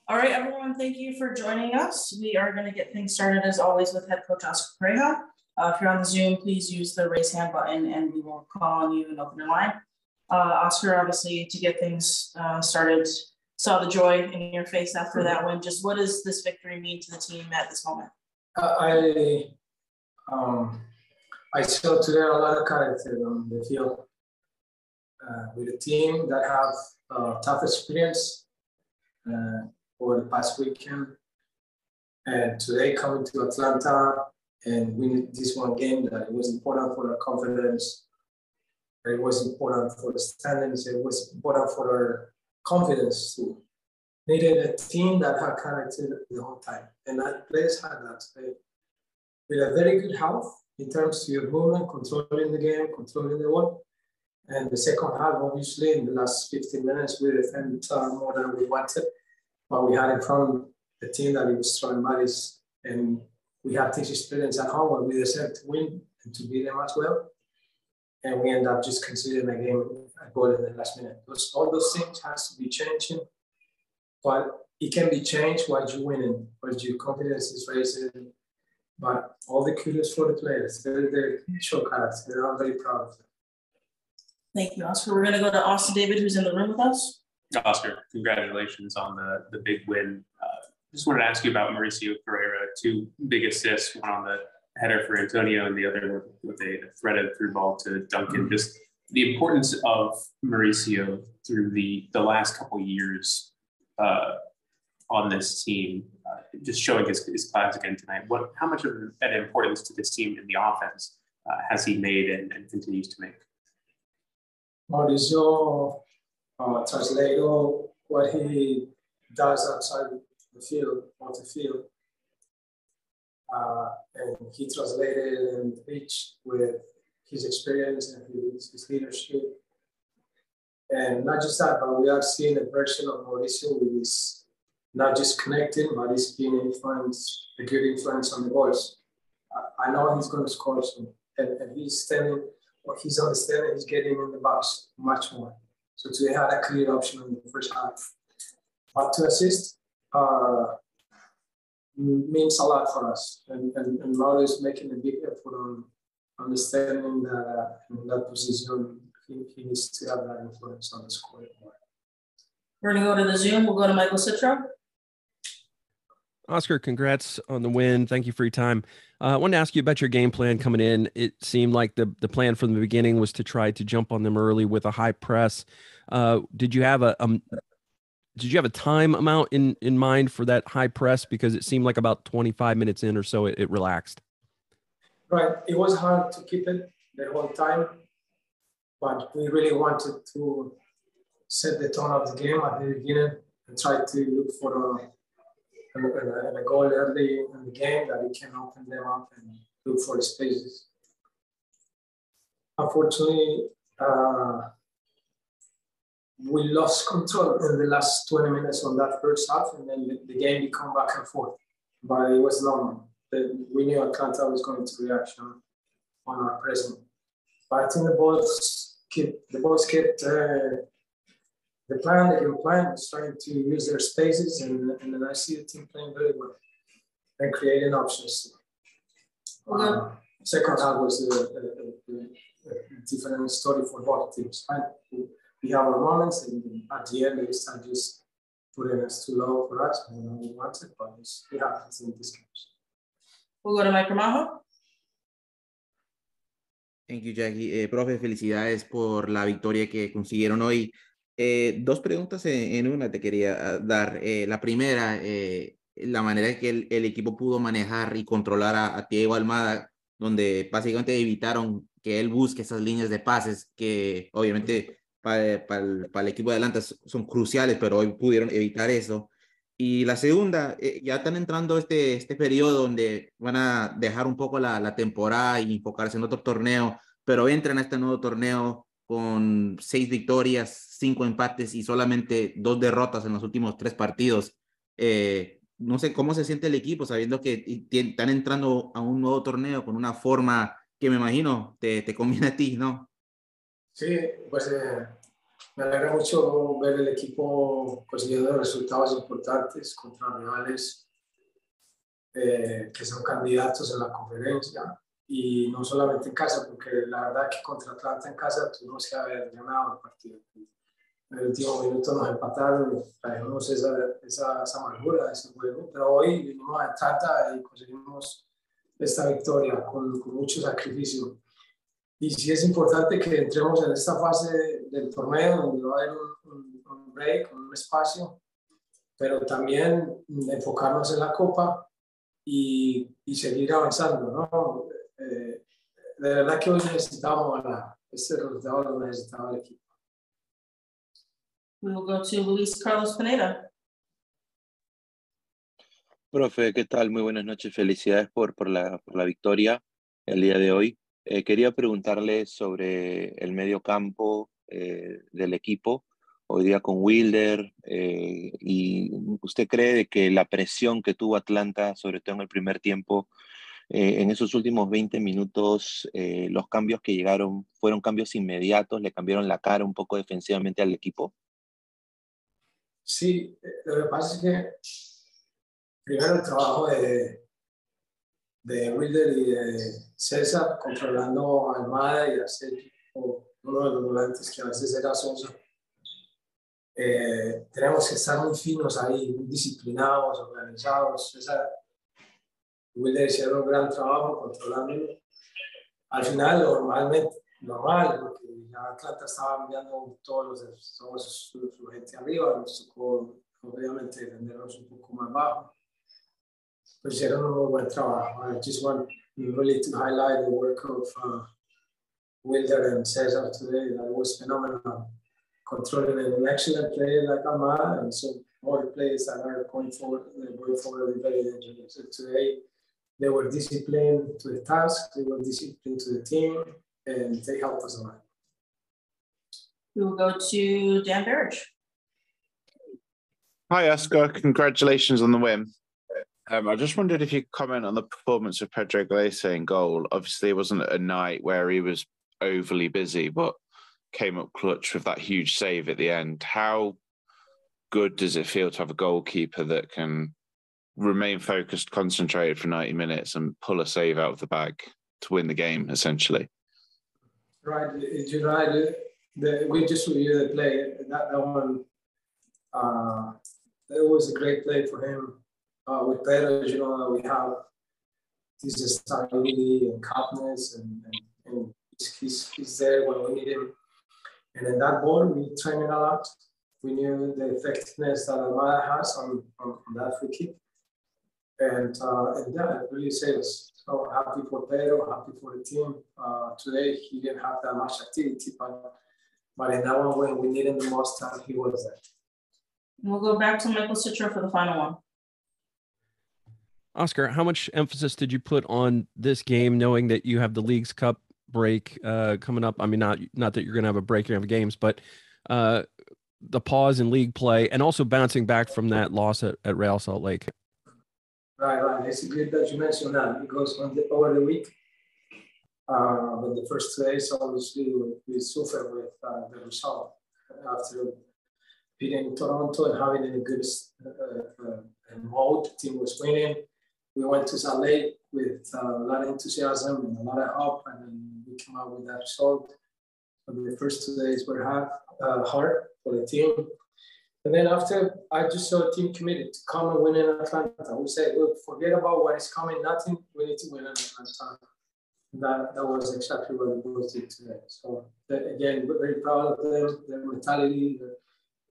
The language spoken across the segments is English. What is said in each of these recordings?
All right, everyone, thank you for joining us. We are going to get things started as always with head coach Oscar Pareja. If you're on the Zoom, please use the raise hand button and we will call on you and open your line. Oscar, obviously, to get things started, saw the joy in your face after that win. Just what does this victory mean to the team at this moment? I saw today a lot of character on the field with a team that have tough experience over the past weekend. And today coming to Atlanta and winning this one game, that it was important for our confidence, that it was important for the standings, it was important for our confidence too. Needed a team that had character the whole time. And that players had that today. With a very good health in terms of your movement, controlling the game, controlling the ball. And the second half, obviously, in the last 15 minutes, we defended more than we wanted. But we had in front a team that was throwing bodies, and we had this experience at home where we deserved to win and to beat them as well. And we end up just considering a goal in the last minute. All those things has to be changing, but it can be changed while you're winning, while your confidence is raising. But all the kudos for the players. They're show character. I'm very proud of them. Thank you, Oscar. We're going to go to Austin David, who's in the room with us. Oscar, congratulations on the big win. Just wanted to ask you about Mauricio Pereira. 2 big assists, one on the header for Antonio and the other with a threaded through ball to Duncan. Just the importance of Mauricio through the last couple years on this team, just showing his class again tonight. How much of an importance to this team in the offense has he made and continues to make? Mauricio translated what he does outside the field, off the field. And he translated and reached with his experience and his leadership. And not just that, but we are seeing a version of Mauricio with his not just connecting, but he's being influence, a good influence on the boys. I know he's going to score soon. And he's standing, or he's understanding, he's getting in the box much more. So today had a clear option in the first half. But to assist means a lot for us. And Mauro is making a big effort on understanding that in that position, he needs to have that influence on the scoring. We're going to go to the Zoom. We'll go to Michael Citro. Oscar, congrats on the win. Thank you for your time. I wanted to ask you about your game plan coming in. It seemed like the plan from the beginning was to try to jump on them early with a high press. Did you have a time amount in mind for that high press? Because it seemed like about 25 minutes in or so, it relaxed. Right. It was hard to keep it the whole time, but we really wanted to set the tone of the game at the beginning and try to look for a goal early in the game that we can open them up and look for the spaces. Unfortunately, we lost control in the last 20 minutes on that first half, and then the game became back and forth. But it was normal. We knew Atlanta was going to react on our pressing. But I think the boys kept the game plan was trying to use their spaces, and then I see the team playing very well and creating options. Second half was a different story for both teams. We have our moments, and at the end, they start just putting us too low for us. We wanted, but it happens in this games. We'll go to Mike Ramajo. Thank you, Jackie. Profe, felicidades por la victoria que consiguieron hoy. 2 preguntas en una te quería dar. La primera, la manera que el equipo pudo manejar y controlar a Thiago Almada, donde básicamente evitaron que él busque esas líneas de pases que obviamente para el equipo de Atlanta son cruciales, pero hoy pudieron evitar eso. Y la segunda, ya están entrando este periodo donde van a dejar un poco la temporada y enfocarse en otro torneo, pero entran a este nuevo torneo con 6 victorias, 5 empates y solamente 2 derrotas en los últimos 3 partidos. No sé cómo se siente el equipo sabiendo que están entrando a un nuevo torneo con una forma que me imagino te conviene a ti, ¿no? Sí, pues Me alegra mucho ver el equipo consiguiendo resultados importantes contra rivales que son candidatos en la conferencia y no solamente en casa, porque la verdad que contra Atlanta en casa tuvimos que haber ganado el partido. En el último minuto nos empataron, trajimos esa amargura de ese juego, pero hoy vinimos a Atlanta y conseguimos esta victoria con mucho sacrificio. Y sí es importante que entremos en esta fase del torneo donde va a haber un break, un espacio, pero también enfocarnos en la Copa y seguir avanzando, ¿no? De verdad que hoy necesitamos ganar. Este resultado lo necesitaba el equipo. We will go to Luis Carlos Pineda. Profe, ¿qué tal? Muy buenas noches. Felicidades por la victoria el día de hoy. Quería preguntarle sobre el medio campo del equipo, hoy día con Wilder, y ¿usted cree de que la presión que tuvo Atlanta, sobre todo en el primer tiempo, en esos últimos 20 minutos, los cambios que llegaron fueron cambios inmediatos, le cambiaron la cara un poco defensivamente al equipo? Sí, lo que pasa es que primero el trabajo de Wilder y de César controlando a Almada y a Sergio, uno de los volantes que a veces era Sosa. Tenemos que estar muy finos ahí, muy disciplinados, organizados. César, Wilder hicieron un gran trabajo controlándolo. Al final, normal, porque ya Atlanta estaba enviando todos su gente arriba, nos tocó obviamente defendernos un poco más bajo. Pero hicieron un muy buen trabajo. I just want really to highlight the work of Wilder and Cesar today. That was phenomenal. Controlling an excellent player like Amara, and so all the players that are going forward very dangerous. So today, they were disciplined to the task, they were disciplined to the team, and they helped us a lot. We will go to Dan Barrage. Hi, Oscar. Congratulations on the win. I just wondered if you could comment on the performance of Pedro Galese in goal. Obviously, it wasn't a night where he was overly busy, but came up clutch with that huge save at the end. How good does it feel to have a goalkeeper that can remain focused, concentrated for 90 minutes and pull a save out of the bag to win the game, essentially? Right, you're right. We just reviewed the play. That one, it was a great play for him. With Pedro, we have this stability and calmness, and he's there when we need him. And in that ball, we trained it a lot. We knew the effectiveness that Almada has on that free kick. And yeah, it really saves. So happy for Pedro, happy for the team. Today, he didn't have that much activity, but in that one, when we needed him the most, he was there. We'll go back to Michael Citro for the final one. Oscar, how much emphasis did you put on this game, knowing that you have the Leagues Cup break coming up? I mean, not that you're going to have a break, you're going to have games, but the pause in league play and also bouncing back from that loss at Real Salt Lake. Right. It's good that you mentioned that because over the week, but the first 2 days, obviously, we suffered with the result after beating Toronto and having a good mode. The team was winning. We went to Salt Lake with a lot of enthusiasm and a lot of hope, and then we came out with that result. But the first 2 days were hard for the team. And then after, I just saw a team committed to come and win in Atlanta. We said, look, forget about what is coming, nothing, we need to win in Atlanta. That was exactly what the boys did today. So again, we're very proud of them, their mentality,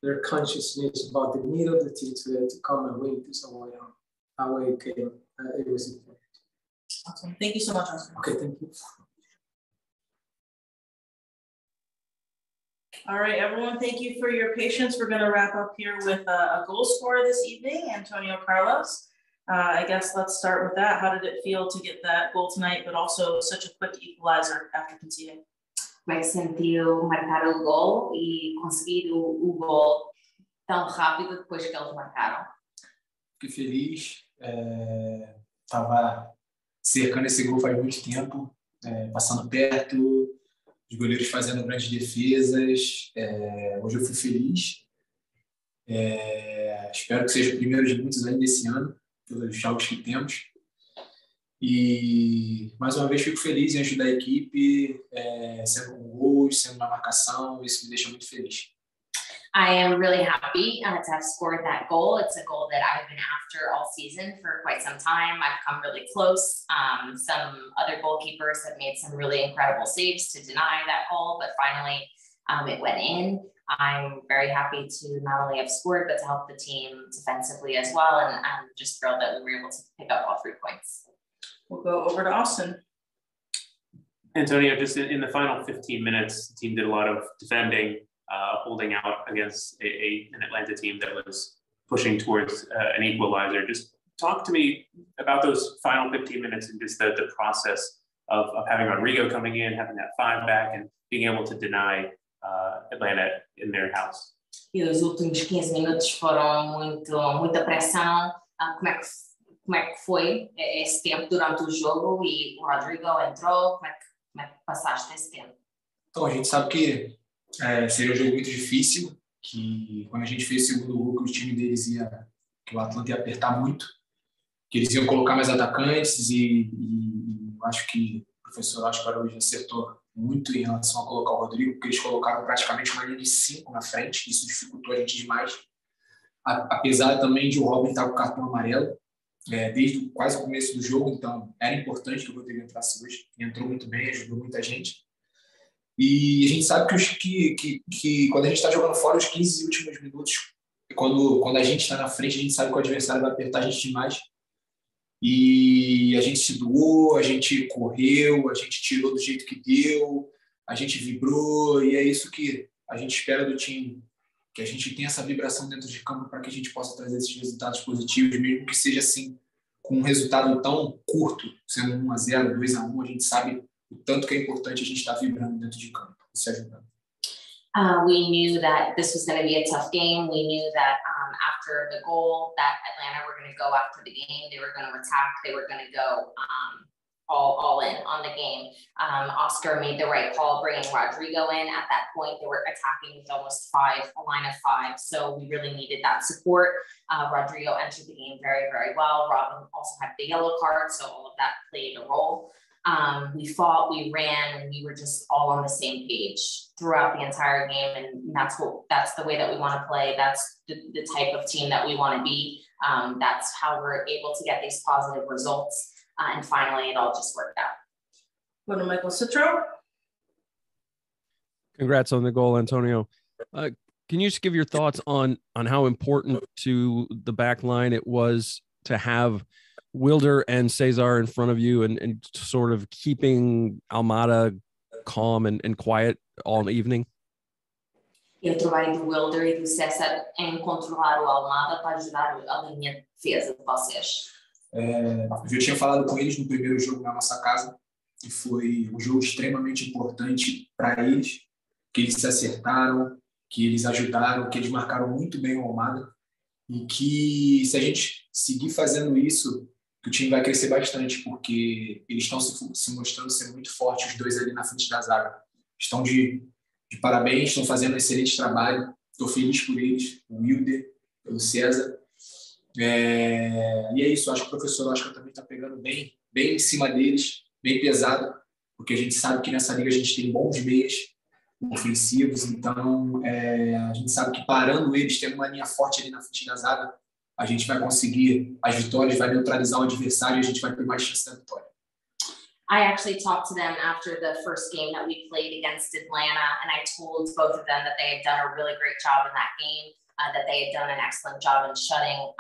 their consciousness about the need of the team today to come and win this away game. It was important. Awesome. Thank you so much, Oscar. Okay, thank you. All right, everyone, thank you for your patience. We're going to wrap up here with a goal scorer this evening, Antonio Carlos. I guess let's start with that. How did it feel to get that goal tonight, but also such a quick equalizer after conceding? Como é que sentiu marcar o gol e conseguir o gol tão rápido depois que eles marcaram? Fiquei feliz, estava cercando esse gol faz muito tempo, passando perto, os goleiros fazendo grandes defesas. Hoje eu fui feliz. Espero que seja o primeiro de muitos ainda esse ano, pelos jogos que temos. E, mais uma vez, fico feliz em ajudar a equipe, sendo com gols, sendo na marcação, isso me deixa muito feliz. I am really happy to have scored that goal. It's a goal that I've been after all season for quite some time. I've come really close. Some other goalkeepers have made some really incredible saves to deny that goal, but finally it went in. I'm very happy to not only have scored, but to help the team defensively as well. And I'm just thrilled that we were able to pick up all 3 points. We'll go over to Austin. Antonio, just in the final 15 minutes, the team did a lot of defending, holding out against an Atlanta team that was pushing towards an equalizer. Just talk to me about those final 15 minutes and just the process of having Rodrigo coming in, having that 5 back, and being able to deny Atlanta in their house. E os últimos 15 minutos foram muita pressão. Como é que foi esse tempo durante o jogo e o Rodrigo entrou? Como é que passaste esse tempo? Então, a gente sabe que seria um jogo muito difícil, que quando a gente fez o segundo gol, que o time deles que o Atlanta ia apertar muito, que eles iam colocar mais atacantes e eu acho que o professor Oscar hoje acertou muito em relação a colocar o Rodrigo, porque eles colocaram praticamente uma linha de 5 na frente, isso dificultou a gente demais, apesar também de o Robin estar com o cartão amarelo, desde quase o começo do jogo, então era importante que o Rodrigo entrasse hoje, entrou muito bem, ajudou muita gente. E a gente sabe que quando a gente está jogando fora os 15 últimos minutos, quando a gente está na frente, a gente sabe que o adversário vai apertar a gente demais. E a gente se doou, a gente correu, a gente tirou do jeito que deu, a gente vibrou, e é isso que a gente espera do time, que a gente tenha essa vibração dentro de campo para que a gente possa trazer esses resultados positivos, mesmo que seja assim, com um resultado tão curto, sendo 1-0, 2-1, a gente sabe o tanto que é importante a gente estar vibrando dentro de campo, se ajudando. We knew that this was going to be a tough game. We knew that after the goal that Atlanta were going to go after the game. They were going to attack. They were going to go all in on the game. Oscar made the right call, bringing Rodrigo in. At that point, they were attacking with almost a line of 5. So we really needed that support. Rodrigo entered the game very, very well. Robin also had the yellow card, so all of that played a role. We fought, we ran, and we were just all on the same page throughout the entire game. And that's the way that we want to play. That's the type of team that we want to be. That's how we're able to get these positive results. And finally, it all just worked out. Go to Michael Citro. Congrats on the goal, Antonio. Can you just give your thoughts on how important to the back line it was to have Wilder and Cesar in front of you and sort of keeping Almada calm and quiet all evening? E o trabalho do Wilder e do César em controlar o Almada para ajudar a linha de defesa de vocês. Eu já tinha falado com eles no primeiro jogo na nossa casa, e foi um jogo extremamente importante para eles, que eles se acertaram, que eles ajudaram, que eles marcaram muito bem o Almada, e que se a gente seguir fazendo isso, o time vai crescer bastante, porque eles estão se mostrando ser muito fortes, os dois ali na frente da zaga. Estão de parabéns, estão fazendo um excelente trabalho, estou feliz por eles, o Wilder, pelo César. E é isso, acho que o professor Oscar também está pegando bem em cima deles, bem pesado, porque a gente sabe que nessa liga a gente tem bons meias ofensivos, então a gente sabe que parando eles, tendo uma linha forte ali na frente da zaga, a gente vai conseguir as vitórias, vai neutralizar o adversário e a gente vai ter mais chance da vitória. I actually talked to them after the first game that we played against Atlanta, and I told both of them that they had done a really great job in that game, that they had done an excellent job in shutting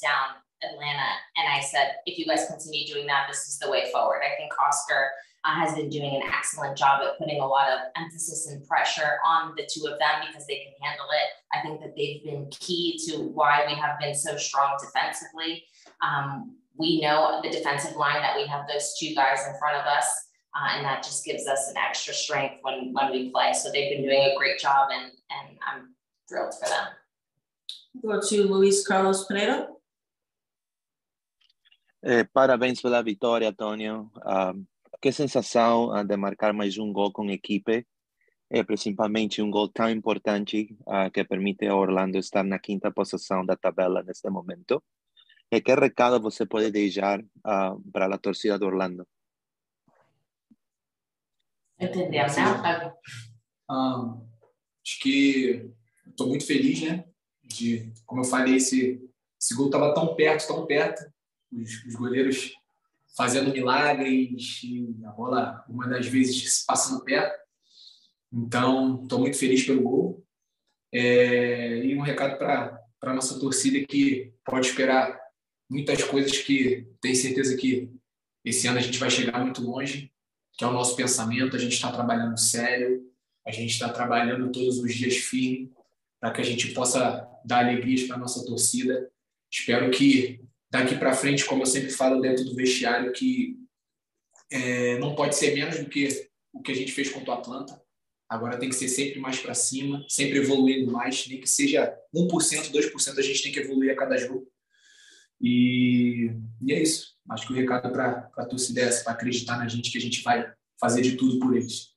down Atlanta. And I said, if you guys continue doing that, this is the way forward. I think Oscar has been doing an excellent job at putting a lot of emphasis and pressure on the two of them because they can handle it. I think that they've been key to why we have been so strong defensively. We know the defensive line that we have those two guys in front of us, and that just gives us an extra strength when we play. So they've been doing a great job, and I'm thrilled for them. Go to Luis Carlos Pineda. Parabéns pela vitória, Antonio. Que sensação de marcar mais um gol com a equipe principalmente gol tão importante que permite a Orlando estar na quinta posição da tabela neste momento. E que recado você pode deixar para a torcida do Orlando? Entendemos, né? Acho que estou muito feliz, né? Como eu falei, esse gol estava tão perto, os goleiros fazendo milagres e a bola, uma das vezes, passando perto. Então, estou muito feliz pelo gol. E um recado para a nossa torcida que pode esperar muitas coisas, que tenho certeza que esse ano a gente vai chegar muito longe, que é o nosso pensamento. A gente está trabalhando sério, a gente está trabalhando todos os dias firme para que a gente possa dar alegrias para a nossa torcida. Espero que daqui para frente, como eu sempre falo dentro do vestiário, que não pode ser menos do que o que a gente fez contra o Atlanta. Agora tem que ser sempre mais para cima, sempre evoluindo mais, nem que seja 1%, 2%, a gente tem que evoluir a cada jogo. E é isso. Acho que o recado para a torcida é essa, para acreditar na gente, que a gente vai fazer de tudo por eles.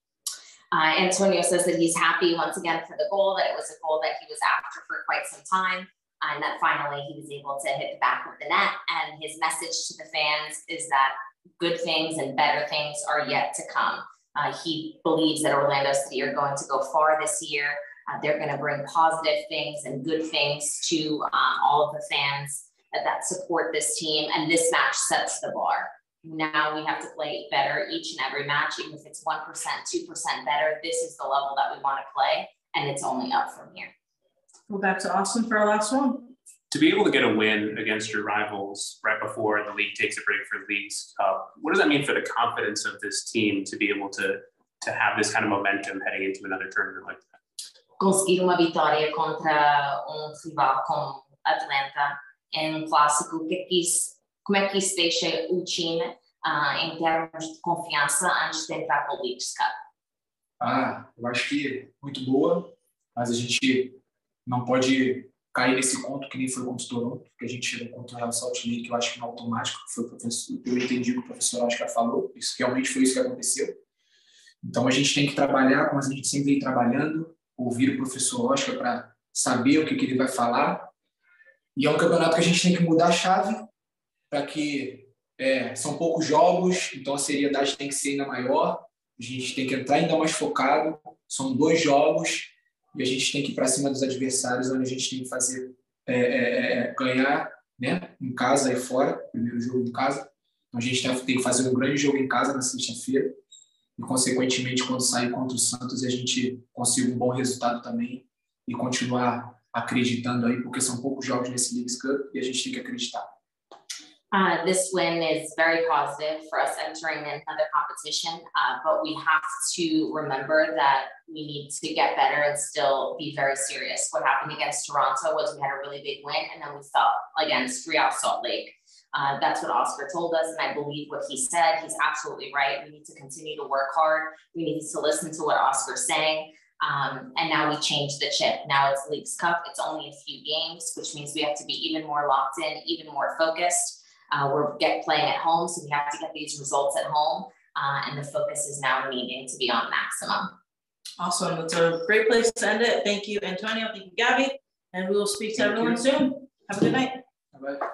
Antonio says that he's happy once again for the goal, that it was a goal that he was after for quite some time, and that finally he was able to hit the back of the net. And his message to the fans is that good things and better things are yet to come. He believes that Orlando City are going to go far this year. They're going to bring positive things and good things to all of the fans that support this team. And this match sets the bar. Now we have to play better each and every match, even if it's 1%, 2% better. This is the level that we want to play, and it's only up from here. Go back to Austin for our last one. To be able to get a win against your rivals right before the league takes a break for the Leagues Cup, what does that mean for the confidence of this team to be able to have this kind of momentum heading into another tournament like that? Conseguir uma vitória contra rival como Atlanta em clássico, como é que isso deixa o time em termos de confiança antes de entrar para o Leagues Cup? Eu acho que muito boa, mas a gente não pode cair nesse conto que nem foi contra o Toronto, que a gente chegou contra o Real Salt Lake, que eu acho que não é automático, que foi o professor, eu entendi o que o professor Oscar falou, isso realmente foi isso que aconteceu. Então a gente tem que trabalhar, como a gente sempre vem trabalhando, ouvir o professor Oscar para saber o que ele vai falar. E é um campeonato que a gente tem que mudar a chave, para que são poucos jogos, então a seriedade tem que ser ainda maior, a gente tem que entrar ainda mais focado, são 2 jogos, e a gente tem que ir para cima dos adversários, onde a gente tem que fazer ganhar, né, em casa e fora, primeiro jogo em casa. Então a gente tem que fazer um grande jogo em casa na sexta-feira, e consequentemente quando sair contra o Santos a gente consiga um bom resultado também e continuar acreditando aí, porque são poucos jogos nesse Leagues Cup e a gente tem que acreditar. This win is very positive for us entering another competition, but we have to remember that we need to get better and still be very serious. What happened against Toronto was we had a really big win, and then we fell against Real Salt Lake. That's what Oscar told us, and I believe what he said. He's absolutely right. We need to continue to work hard. We need to listen to what Oscar's saying. And now we change the chip. Now it's Leagues Cup. It's only a few games, which means we have to be even more locked in, even more focused. We're playing at home, so we have to get these results at home. And the focus is now needing to be on maximum. Awesome. That's a great place to end it. Thank you, Antonio. Thank you, Gabby. And we will speak to everyone soon. Have a good night. Bye-bye.